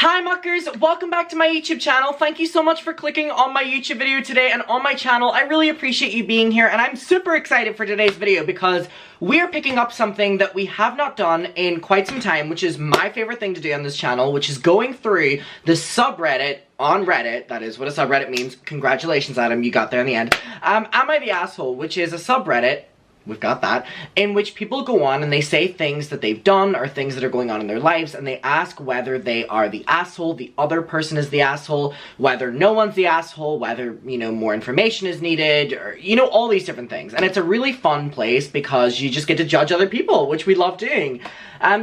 Hi muckers, welcome back to my YouTube channel. Thank you so much for clicking on my YouTube video today and on my channel. I really appreciate you being here, and I'm super excited for today's video because we're picking up something that we have not done in quite some time, which is my favorite thing to do on this channel, which is going through the subreddit on Reddit. That is what a subreddit means. Congratulations, Adam, you got there in the end. Am I the Asshole, which is a subreddit, we've got that, in which people go on and they say things that they've done or things that are going on in their lives, and they ask whether they are the asshole, the other person is the asshole, whether no one's the asshole, whether, you know, more information is needed, or, you know, all these different things. And it's a really fun place because you just get to judge other people, which we love doing.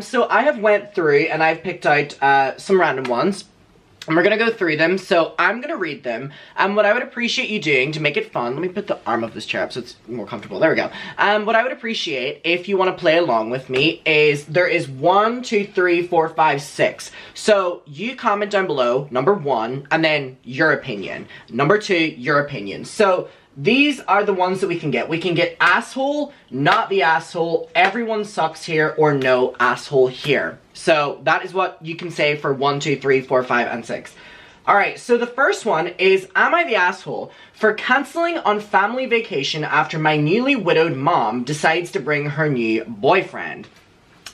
So I have went through and I've picked out some random ones. And we're going to go through them, so I'm going to read them, and what I would appreciate you doing to make it fun, let me put the arm of this chair up so it's more comfortable, there we go. What I would appreciate, if you want to play along with me, is there is 1, 2, 3, 4, 5, 6. So, you comment down below, number 1, and then your opinion. Number 2, your opinion. So, these are the ones that we can get. We can get asshole, not the asshole, everyone sucks here, or no asshole here. So that is what you can say for 1, 2, 3, 4, 5, and 6. Alright, so the first one is, am I the asshole for cancelling on family vacation after my newly widowed mom decides to bring her new boyfriend?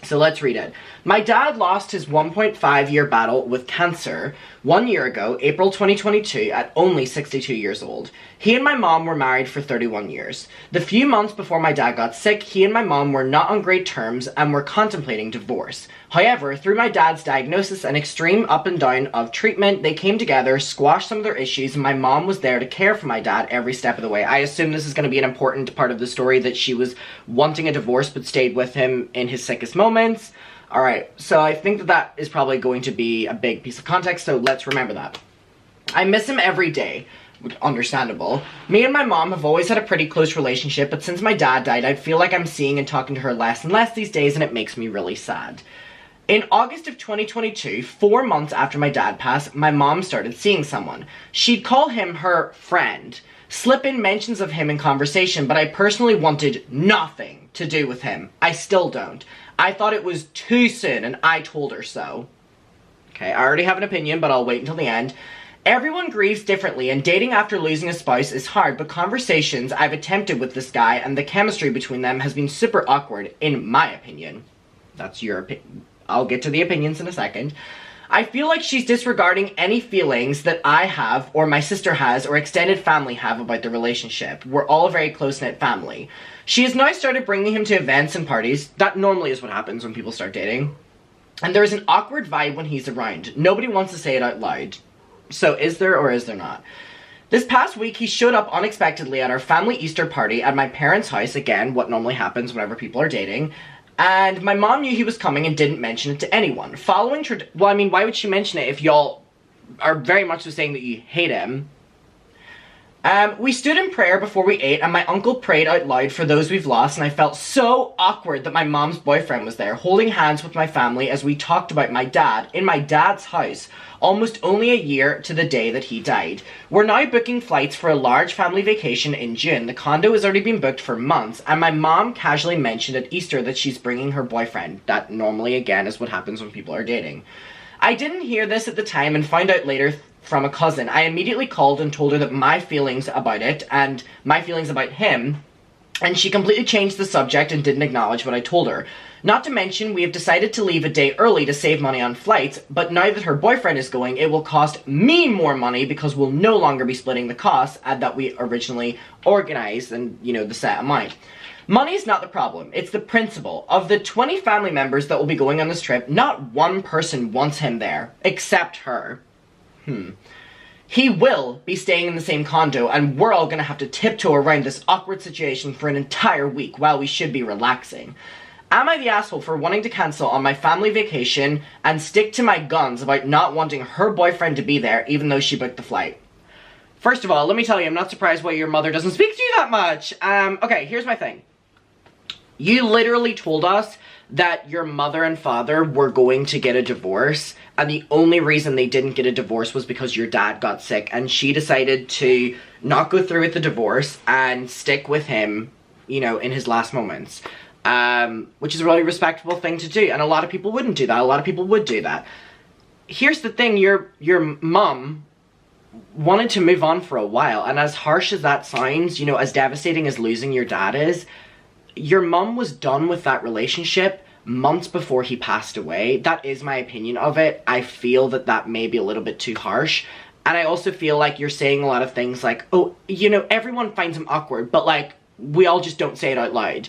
So let's read it. My dad lost his 1.5-year battle with cancer 1 year ago, April 2022, at only 62 years old. He and my mom were married for 31 years. The few months before my dad got sick, he and my mom were not on great terms and were contemplating divorce. However, through my dad's diagnosis and extreme up and down of treatment, they came together, squashed some of their issues, and my mom was there to care for my dad every step of the way. I assume this is going to be an important part of the story, that she was wanting a divorce but stayed with him in his sickest moments. Alright, so I think that that is probably going to be a big piece of context, so let's remember that. I miss him every day. Understandable. Me and my mom have always had a pretty close relationship, but since my dad died, I feel like I'm seeing and talking to her less and less these days, and it makes me really sad. In August of 2022, 4 months after my dad passed, my mom started seeing someone. She'd call him her friend, slip in mentions of him in conversation, but I personally wanted nothing to do with him. I still don't. I thought it was too soon, and I told her so. Okay, I already have an opinion, but I'll wait until the end. Everyone grieves differently, and dating after losing a spouse is hard, but conversations I've attempted with this guy and the chemistry between them has been super awkward, in my opinion. That's your opinion. I'll get to the opinions in a second. I feel like she's disregarding any feelings that I have, or my sister has, or extended family have about the relationship. We're all a very close-knit family. She has now started bringing him to events and parties. That normally is what happens when people start dating. And there is an awkward vibe when he's around. Nobody wants to say it out loud. So is there or is there not? This past week, he showed up unexpectedly at our family Easter party at my parents' house. Again, what normally happens whenever people are dating. And my mom knew he was coming and didn't mention it to anyone. Well, I mean, why would she mention it if y'all are very much so saying that you hate him? We stood in prayer before we ate, and my uncle prayed out loud for those we've lost, and I felt so awkward that my mom's boyfriend was there, holding hands with my family as we talked about my dad in my dad's house, almost only a year to the day that he died. We're now booking flights for a large family vacation in June. The condo has already been booked for months, and my mom casually mentioned at Easter that she's bringing her boyfriend. That normally, again, is what happens when people are dating. I didn't hear this at the time and found out later from a cousin. I immediately called and told her that my feelings about it and my feelings about him, and she completely changed the subject and didn't acknowledge what I told her. Not to mention, we have decided to leave a day early to save money on flights, but now that her boyfriend is going, it will cost me more money because we'll no longer be splitting the costs that we originally organized and, you know, the set amount. Money is not the problem, it's the principle. Of the 20 family members that will be going on this trip, not one person wants him there, except her. He will be staying in the same condo, and we're all gonna have to tiptoe around this awkward situation for an entire week while we should be relaxing. Am I the asshole for wanting to cancel on my family vacation and stick to my guns about not wanting her boyfriend to be there even though she booked the flight? First of all, let me tell you, I'm not surprised why your mother doesn't speak to you that much. Okay, here's my thing. You literally told us that your mother and father were going to get a divorce, and the only reason they didn't get a divorce was because your dad got sick, and she decided to not go through with the divorce and stick with him, you know, in his last moments. Which is a really respectable thing to do, and a lot of people wouldn't do that. A lot of people would do that. here's the thing, your mom wanted to move on for a while, and as harsh as that sounds, you know, as devastating as losing your dad is, your mom was done with that relationship months before he passed away. That is my opinion of it. I feel that that may be a little bit too harsh. And I also feel like you're saying a lot of things like, oh, you know, everyone finds him awkward, but like, we all just don't say it out loud.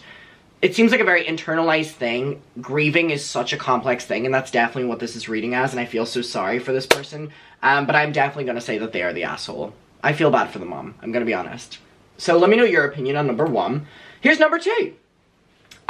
It seems like a very internalized thing. Grieving is such a complex thing, and that's definitely what this is reading as, and I feel so sorry for this person. But I'm definitely going to say that they are the asshole. I feel bad for the mom. I'm going to be honest. So let me know your opinion on number 1. Here's number 2.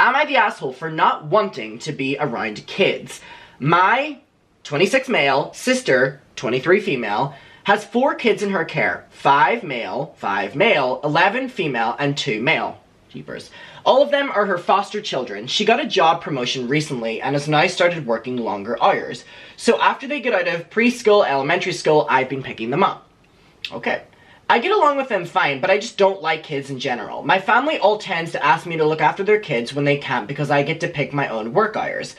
Am I the asshole for not wanting to be around kids? My 26 male sister, 23 female, has 4 kids in her care. 5 male, 11 female, and 2 male. Jeepers. All of them are her foster children. She got a job promotion recently and has now started working longer hours. So after they get out of preschool, elementary school, I've been picking them up. Okay. I get along with them fine, but I just don't like kids in general. My family all tends to ask me to look after their kids when they can't because I get to pick my own work hours.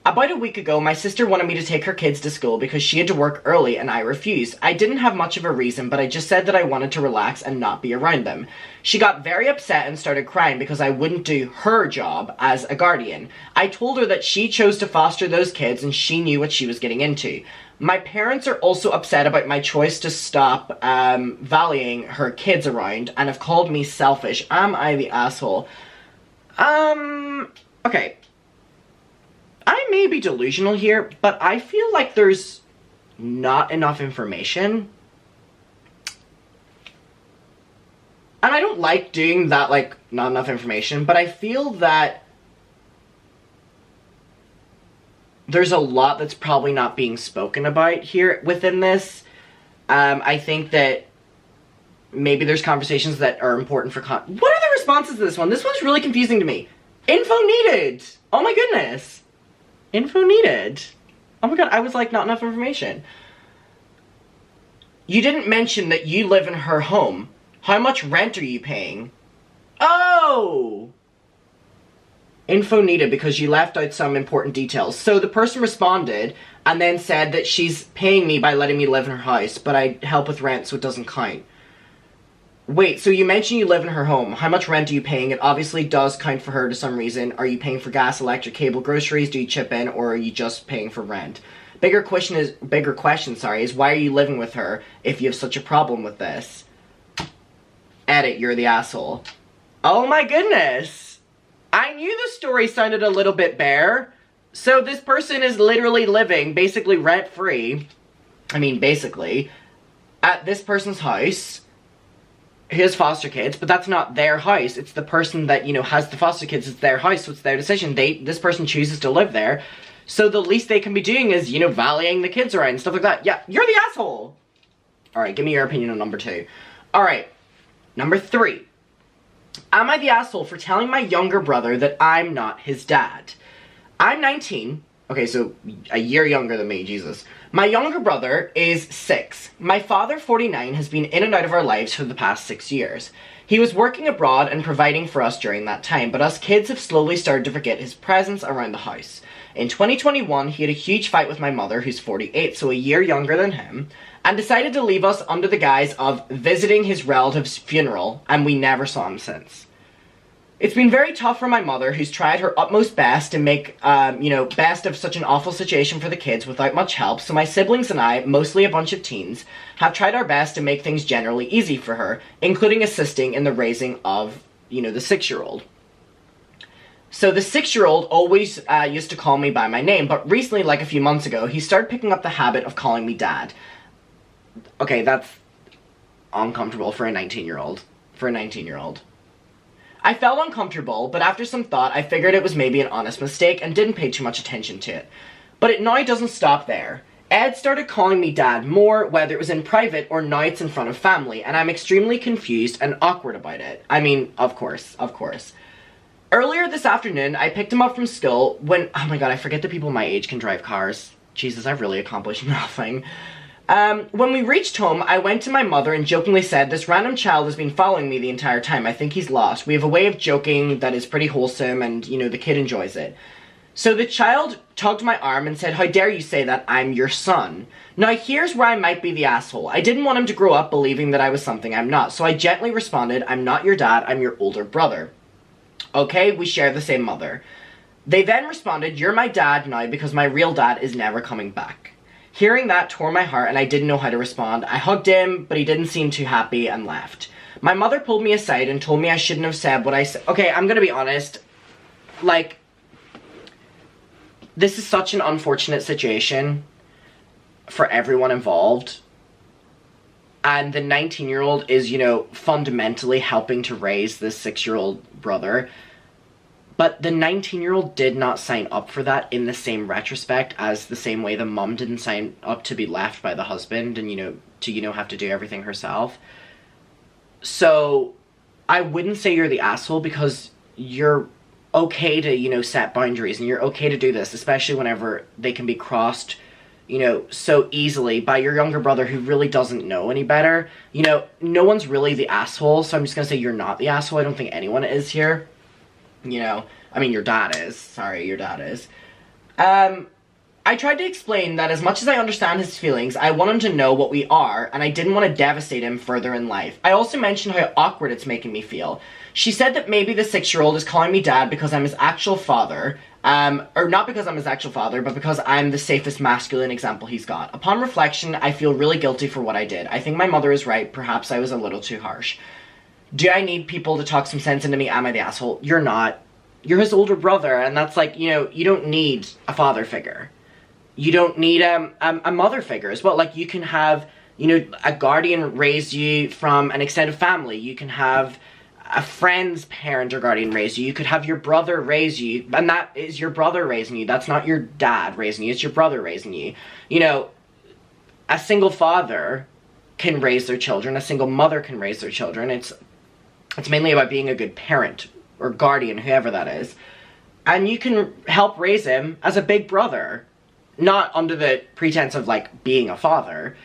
About a week ago, my sister wanted me to take her kids to school because she had to work early and I refused. I didn't have much of a reason, but I just said that I wanted to relax and not be around them. She got very upset and started crying because I wouldn't do her job as a guardian. I told her that she chose to foster those kids and she knew what she was getting into. My parents are also upset about my choice to stop valuing her kids around and have called me selfish. Am I the asshole? Okay. I may be delusional here, but I feel like there's not enough information. And I don't like doing that, like, not enough information, but I feel that there's a lot that's probably not being spoken about here within this. I think that maybe there's conversations that are important for what are the responses to this one? This one's really confusing to me. Info needed! Oh my goodness. Info needed. Oh my god, I was like, not enough information. You didn't mention that you live in her home. How much rent are you paying? Oh! Info needed because you left out some important details. So the person responded and then said that she's paying me by letting me live in her house, but I help with rent so it doesn't count. Wait, so you mentioned you live in her home. How much rent are you paying? It obviously does count for her to some reason. Are you paying for gas, electric, cable, groceries? Do you chip in, or are you just paying for rent? Bigger question is why are you living with her if you have such a problem with this? Edit, you're the asshole. Oh my goodness. I knew the story sounded a little bit bare. So this person is literally living, basically rent-free, at this person's house. His foster kids, but that's not their house. It's the person that, you know, has the foster kids. It's their house, so it's their decision. This person chooses to live there. So the least they can be doing is, you know, valuing the kids around and stuff like that. Yeah, you're the asshole. Alright, give me your opinion on number 2. Alright, number 3. Am I the asshole for telling my younger brother that I'm not his dad? I'm 19. Okay, so a year younger than me, Jesus. My younger brother is 6. My father, 49, has been in and out of our lives for the past 6 years. He was working abroad and providing for us during that time, but us kids have slowly started to forget his presence around the house. In 2021, he had a huge fight with my mother, who's 48, so a year younger than him, and decided to leave us under the guise of visiting his relative's funeral, and we never saw him since. It's been very tough for my mother, who's tried her utmost best to make, best of such an awful situation for the kids without much help, so my siblings and I, mostly a bunch of teens, have tried our best to make things generally easy for her, including assisting in the raising of, the 6-year-old. So the 6-year-old always used to call me by my name, but recently, like a few months ago, he started picking up the habit of calling me Dad. Okay, that's uncomfortable for a 19-year-old. I felt uncomfortable, but after some thought, I figured it was maybe an honest mistake and didn't pay too much attention to it. But it now doesn't stop there. Ed started calling me Dad more, whether it was in private or now it's in front of family, and I'm extremely confused and awkward about it. I mean, of course. Earlier this afternoon, I picked him up from school when, oh my god, I forget that people my age can drive cars. Jesus, I've really accomplished nothing. When we reached home, I went to my mother and jokingly said, this random child has been following me the entire time. I think he's lost. We have a way of joking that is pretty wholesome and, the kid enjoys it. So the child tugged my arm and said, "How dare you say that? I'm your son." Now here's where I might be the asshole. I didn't want him to grow up believing that I was something I'm not, so I gently responded, "I'm not your dad, I'm your older brother. Okay, we share the same mother." They then responded, "You're my dad now because my real dad is never coming back." Hearing that tore my heart and I didn't know how to respond. I hugged him, but he didn't seem too happy and left. My mother pulled me aside and told me I shouldn't have said what I said. Okay, I'm gonna be honest. Like, this is such an unfortunate situation for everyone involved. And the 19-year-old is, you know, fundamentally helping to raise this 6-year-old brother. But the 19-year-old did not sign up for that in the same retrospect as the same way the mum didn't sign up to be left by the husband and, have to do everything herself. So I wouldn't say you're the asshole because you're okay to, set boundaries and you're okay to do this, especially whenever they can be crossed, so easily by your younger brother who really doesn't know any better. No one's really the asshole, so I'm just gonna say you're not the asshole. I don't think anyone is here. I mean, your dad is. Sorry, your dad is. I tried to explain that as much as I understand his feelings, I want him to know what we are, and I didn't want to devastate him further in life. I also mentioned how awkward it's making me feel. She said that maybe the 6-year-old is calling me dad because I'm his actual father, or not because I'm his actual father, but because I'm the safest masculine example he's got. Upon reflection, I feel really guilty for what I did. I think my mother is right. Perhaps I was a little too harsh. Do I need people to talk some sense into me? Am I the asshole? You're not. You're his older brother, and that's like, you don't need a father figure. You don't need a mother figure as well. Like, you can have, a guardian raise you from an extended family. You can have a friend's parent or guardian raise you. You could have your brother raise you, and that is your brother raising you. That's not your dad raising you. It's your brother raising you. A single father can raise their children. A single mother can raise their children. It's mainly about being a good parent or guardian, whoever that is. And you can help raise him as a big brother. Not under the pretense of, like, being a father.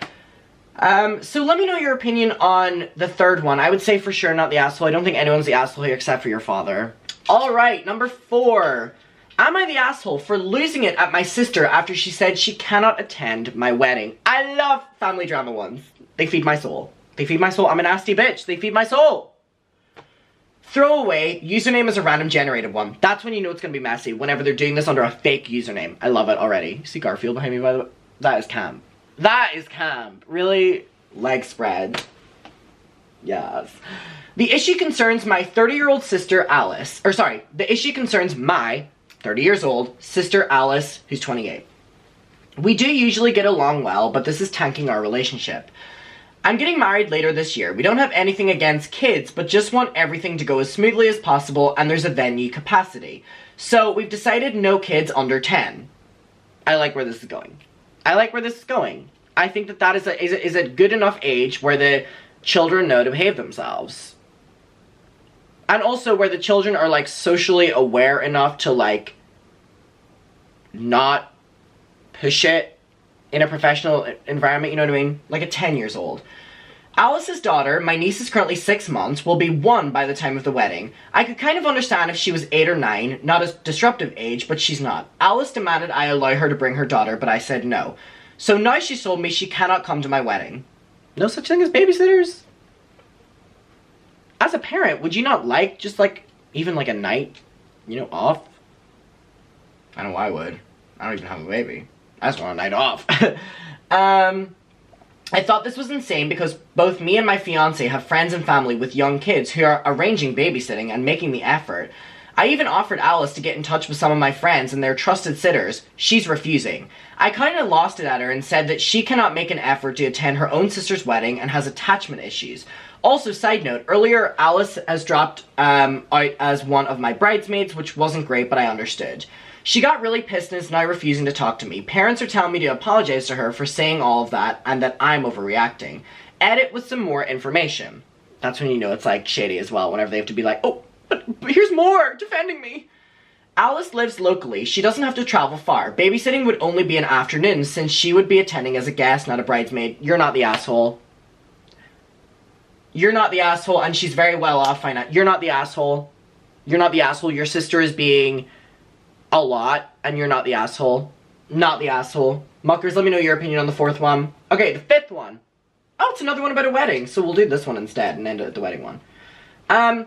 So let me know your opinion on the third one. I would say for sure not the asshole. I don't think anyone's the asshole here except for your father. Alright, number 4. Am I the asshole for losing it at my sister after she said she cannot attend my wedding? I love family drama ones. They feed my soul. They feed my soul. I'm a nasty bitch. They feed my soul. Throwaway, username is a random generated one. That's when you know it's gonna be messy, whenever they're doing this under a fake username. I love it already. You see Garfield behind me, by the way? That is camp. That is camp. Really? Leg spread. Yes. The issue concerns my 30-year-old sister, Alice. The issue concerns my 30 years old sister, Alice, who's 28. We do usually get along well, but this is tanking our relationship. I'm getting married later this year. We don't have anything against kids, but just want everything to go as smoothly as possible, and there's a venue capacity. So we've decided no kids under 10. I like where this is going. I like where this is going. I think that is a good enough age where the children know to behave themselves. And also where the children are, like, socially aware enough to, like, not push it in a professional environment, you know what I mean? Like a 10 years old. Alice's daughter, my niece is currently 6 months, will be 1 by the time of the wedding. I could kind of understand if she was 8 or 9, not a disruptive age, but she's not. Alice demanded I allow her to bring her daughter, but I said no. So now she's told me she cannot come to my wedding. No such thing as babysitters? As a parent, would you not like, just like, even like a night, off? I know I would. I don't even have a baby. I just want a night off. I thought this was insane because both me and my fiance have friends and family with young kids who are arranging babysitting and making the effort. I even offered Alice to get in touch with some of my friends and their trusted sitters. She's refusing. I kind of lost it at her and said that she cannot make an effort to attend her own sister's wedding and has attachment issues. Also, side note, earlier Alice has dropped out as one of my bridesmaids, which wasn't great, but I understood. She got really pissed and is now refusing to talk to me. Parents are telling me to apologize to her for saying all of that and that I'm overreacting. Edit with some more information. That's when you know it's, like, shady as well, whenever they have to be like, oh, but here's more defending me. Alice lives locally. She doesn't have to travel far. Babysitting would only be an afternoon since she would be attending as a guest, not a bridesmaid. You're not the asshole. You're not the asshole, and she's very well off financially. You're not the asshole. You're not the asshole. Your sister is being a lot, and you're not the asshole. Not the asshole. Muckers, let me know your opinion on the fourth one. Okay, the fifth one. Oh, it's another one about a wedding, so we'll do this one instead and end it at the wedding one. Am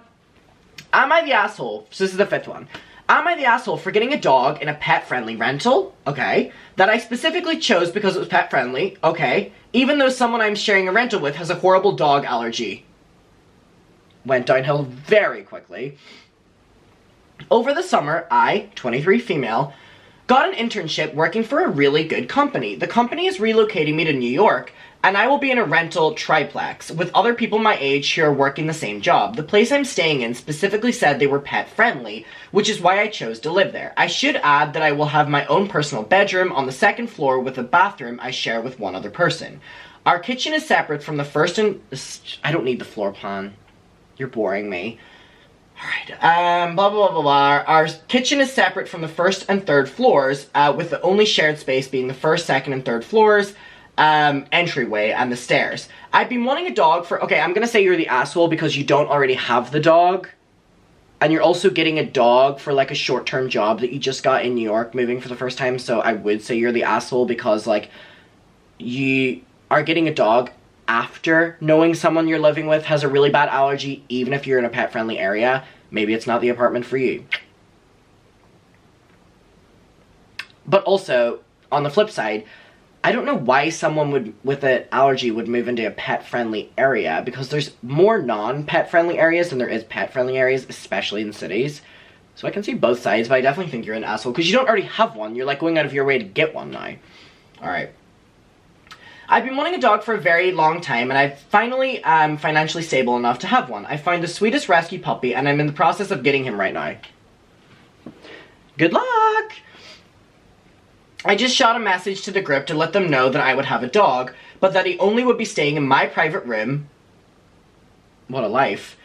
I the asshole? So this is the fifth one. Am I the asshole for getting a dog in a pet-friendly rental? Okay. That I specifically chose because it was pet-friendly? Okay. Even though someone I'm sharing a rental with has a horrible dog allergy. Went downhill very quickly. Over the summer, I, 23 female, got an internship working for a really good company. The company is relocating me to New York, and I will be in a rental triplex with other people my age who are working the same job. The place I'm staying in specifically said they were pet-friendly, which is why I chose to live there. I should add that I will have my own personal bedroom on the second floor with a bathroom I share with one other person. Our kitchen is separate from the first and... I don't need the floor plan. You're boring me. Alright, blah, blah, blah, blah. Our kitchen is separate from the first and third floors, with the only shared space being the first, second, and third floors, entryway, and the stairs. I've been wanting a dog for... Okay, I'm gonna say you're the asshole because you don't already have the dog. And you're also getting a dog for, like, a short-term job that you just got in New York, moving for the first time, so I would say you're the asshole because, like, you are getting a dog after knowing someone you're living with has a really bad allergy, even if you're in a pet-friendly area. Maybe it's not the apartment for you. But also, on the flip side, I don't know why someone with an allergy would move into a pet-friendly area, because there's more non-pet-friendly areas than there is pet-friendly areas, especially in cities. So I can see both sides, but I definitely think you're an asshole, because you don't already have one. You're, like, going out of your way to get one now. Alright. I've been wanting a dog for a very long time, and I've finally financially stable enough to have one. I found the sweetest rescue puppy, and I'm in the process of getting him right now. Good luck! I just shot a message to the group to let them know that I would have a dog, but that he only would be staying in my private room. What a life.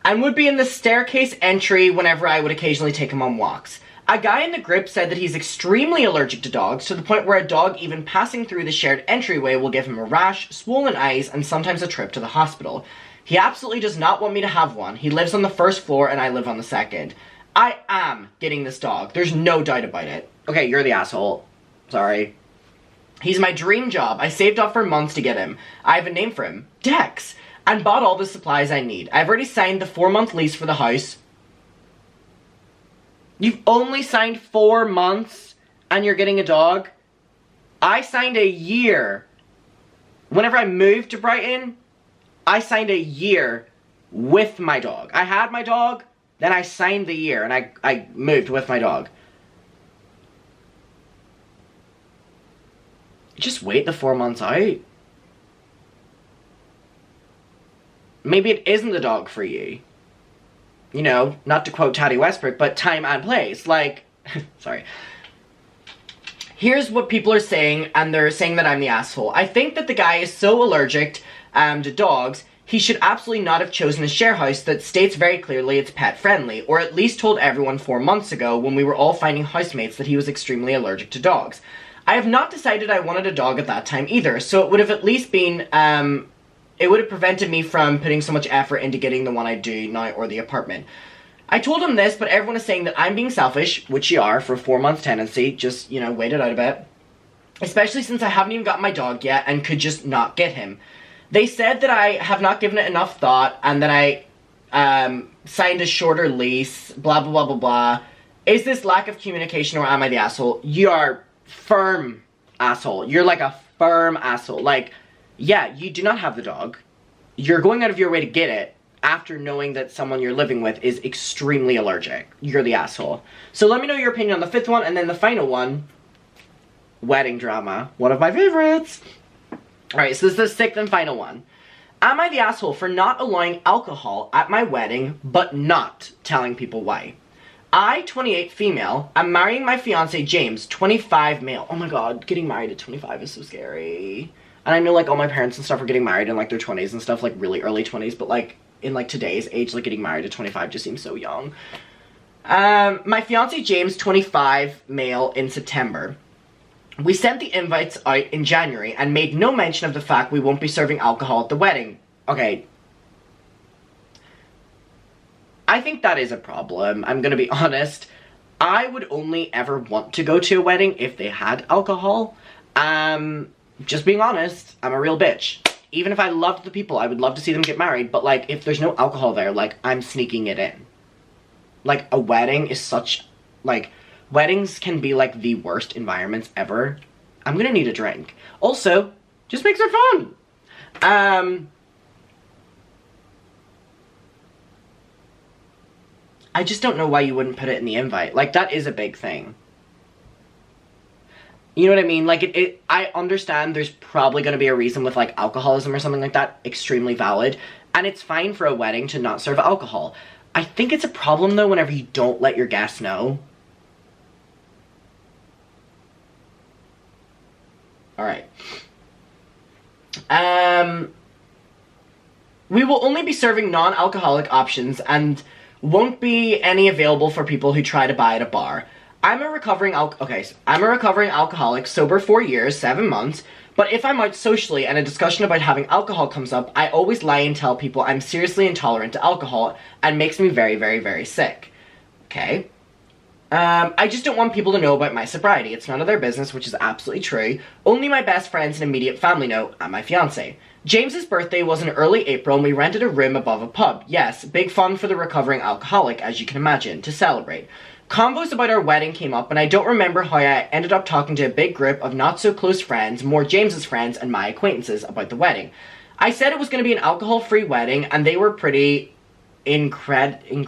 And would be in the staircase entry whenever I would occasionally take him on walks. A guy in the group said that he's extremely allergic to dogs, to the point where a dog even passing through the shared entryway will give him a rash, swollen eyes, and sometimes a trip to the hospital. He absolutely does not want me to have one. He lives on the first floor and I live on the second. I am getting this dog. There's no doubt about it. Okay, you're the asshole. Sorry. He's my dream job. I saved up for months to get him. I have a name for him. Dex. And bought all the supplies I need. I've already signed the 4-month lease for the house. You've only signed 4 months and you're getting a dog? I signed a year. Whenever I moved to Brighton, I signed a year with my dog. I had my dog, then I signed the year and I moved with my dog. Just wait the 4 months out. Maybe it isn't the dog for you. You know, not to quote Taddy Westbrook, but time and place. Like, sorry. Here's what people are saying, and they're saying that I'm the asshole. I think that the guy is so allergic to dogs, he should absolutely not have chosen a share house that states very clearly it's pet-friendly, or at least told everyone 4 months ago when we were all finding housemates that he was extremely allergic to dogs. I have not decided I wanted a dog at that time either, so it would have at least been, it would have prevented me from putting so much effort into getting the one I do now or the apartment. I told him this, but everyone is saying that I'm being selfish, which you are for a 4-month tenancy. Just, you know, wait it out a bit. Especially since I haven't even got my dog yet and could just not get him. They said that I have not given it enough thought and that I signed a shorter lease, blah, blah, blah, blah, blah. Is this lack of communication or am I the asshole? You are firm asshole. You're like a firm asshole. Like, yeah, you do not have the dog. You're going out of your way to get it after knowing that someone you're living with is extremely allergic. You're the asshole. So let me know your opinion on the 5th one, and then the final one, wedding drama. One of my favorites. Alright, so this is the 6th and final one. Am I the asshole for not allowing alcohol at my wedding, but not telling people why? I, 28 female, am marrying my fiance James, 25 male. Oh my god, getting married at 25 is so scary. And I know, like, all my parents and stuff are getting married in, like, their 20s and stuff, like, really early 20s, but, like, in, like, today's age, like, getting married at 25 just seems so young. My fiance James, 25 male, in September. We sent the invites out in January and made no mention of the fact we won't be serving alcohol at the wedding. Okay. I think that is a problem, I'm gonna be honest. I would only ever want to go to a wedding if they had alcohol. Just being honest, I'm a real bitch. Even if I loved the people, I would love to see them get married, but like, if there's no alcohol there, like, I'm sneaking it in. Like, a wedding is such, like, weddings can be like the worst environments ever. I'm gonna need a drink. Also, just makes it fun. I just don't know why you wouldn't put it in the invite. Like, that is a big thing. You know what I mean? Like, I understand there's probably going to be a reason with, like, alcoholism or something like that. Extremely valid. And it's fine for a wedding to not serve alcohol. I think it's a problem, though, whenever you don't let your guests know. Alright. We will only be serving non-alcoholic options and won't be any available for people who try to buy at a bar. I'm a recovering alcoholic, sober 4 years, 7 months, but if I'm out socially and a discussion about having alcohol comes up, I always lie and tell people I'm seriously intolerant to alcohol and makes me very, very, very sick. Okay. I just don't want people to know about my sobriety. It's none of their business, which is absolutely true. Only my best friends and immediate family know, and my fiancé. James's birthday was in early April and we rented a room above a pub. Yes, big fun for the recovering alcoholic, as you can imagine, to celebrate. Convos about our wedding came up and I don't remember how I ended up talking to a big group of not so close friends, more James's friends and my acquaintances about the wedding. I said it was going to be an alcohol-free wedding and they were pretty incredulous?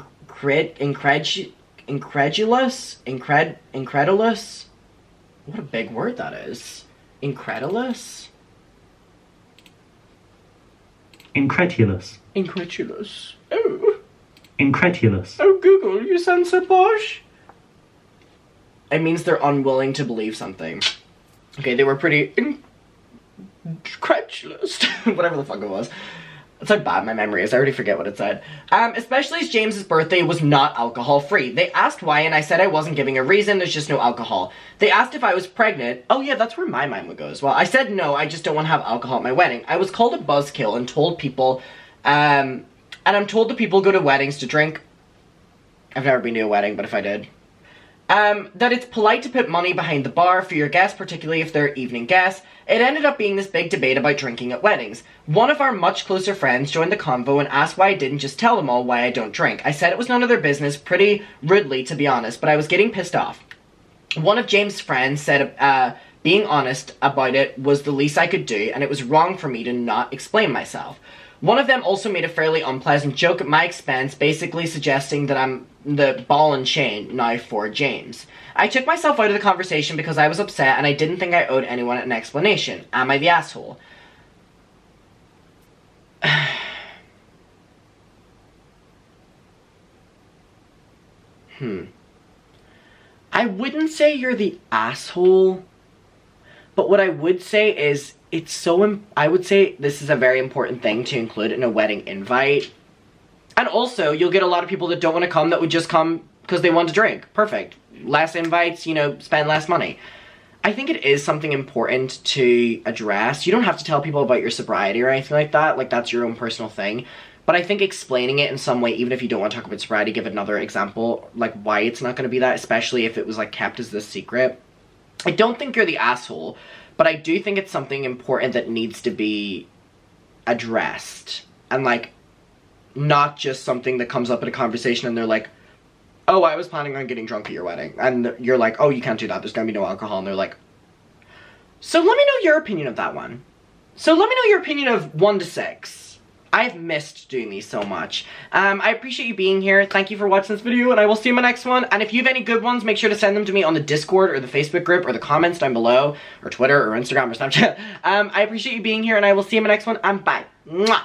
What a big word that is. Incredulous? Incredulous. Incredulous. Oh. Incredulous. Oh, Google, you sound so posh. It means they're unwilling to believe something. Okay, they were pretty incredulous. Whatever the fuck it was. That's how bad my memory is. I already forget what it said. Especially as James's birthday was not alcohol-free. They asked why, and I said I wasn't giving a reason. There's just no alcohol. They asked if I was pregnant. Oh yeah, that's where my mind would go as well. I said no, I just don't want to have alcohol at my wedding. I was called a buzzkill and told people, and I'm told that people go to weddings to drink. I've never been to a wedding, but if I did. That it's polite to put money behind the bar for your guests, particularly if they're evening guests. It ended up being this big debate about drinking at weddings. One of our much closer friends joined the convo and asked why I didn't just tell them all why I don't drink. I said it was none of their business, pretty rudely to be honest, but I was getting pissed off. One of James' friends said being honest about it was the least I could do, and it was wrong for me to not explain myself. One of them also made a fairly unpleasant joke at my expense, basically suggesting that I'm the ball and chain now for James. I took myself out of the conversation because I was upset and I didn't think I owed anyone an explanation. Am I the asshole? I wouldn't say you're the asshole, but what I would say is I would say this is a very important thing to include in a wedding invite. And also, you'll get a lot of people that don't want to come that would just come because they want to drink. Perfect. Less invites, you know, spend less money. I think it is something important to address. You don't have to tell people about your sobriety or anything like that. Like, that's your own personal thing. But I think explaining it in some way, even if you don't want to talk about sobriety, give another example, like why it's not going to be that, especially if it was, like, kept as this secret. I don't think you're the asshole, but I do think it's something important that needs to be addressed. And, like, not just something that comes up in a conversation and they're like, oh, I was planning on getting drunk at your wedding. And you're like, oh, you can't do that. There's going to be no alcohol. And they're like, so let me know your opinion of that one. So let me know your opinion of 1 to 6. I've missed doing these so much. I appreciate you being here. Thank you for watching this video, and I will see you in my next one. And if you have any good ones, make sure to send them to me on the Discord or the Facebook group or the comments down below, or Twitter or Instagram or Snapchat. I appreciate you being here, and I will see you in my next one. Bye. Mwah.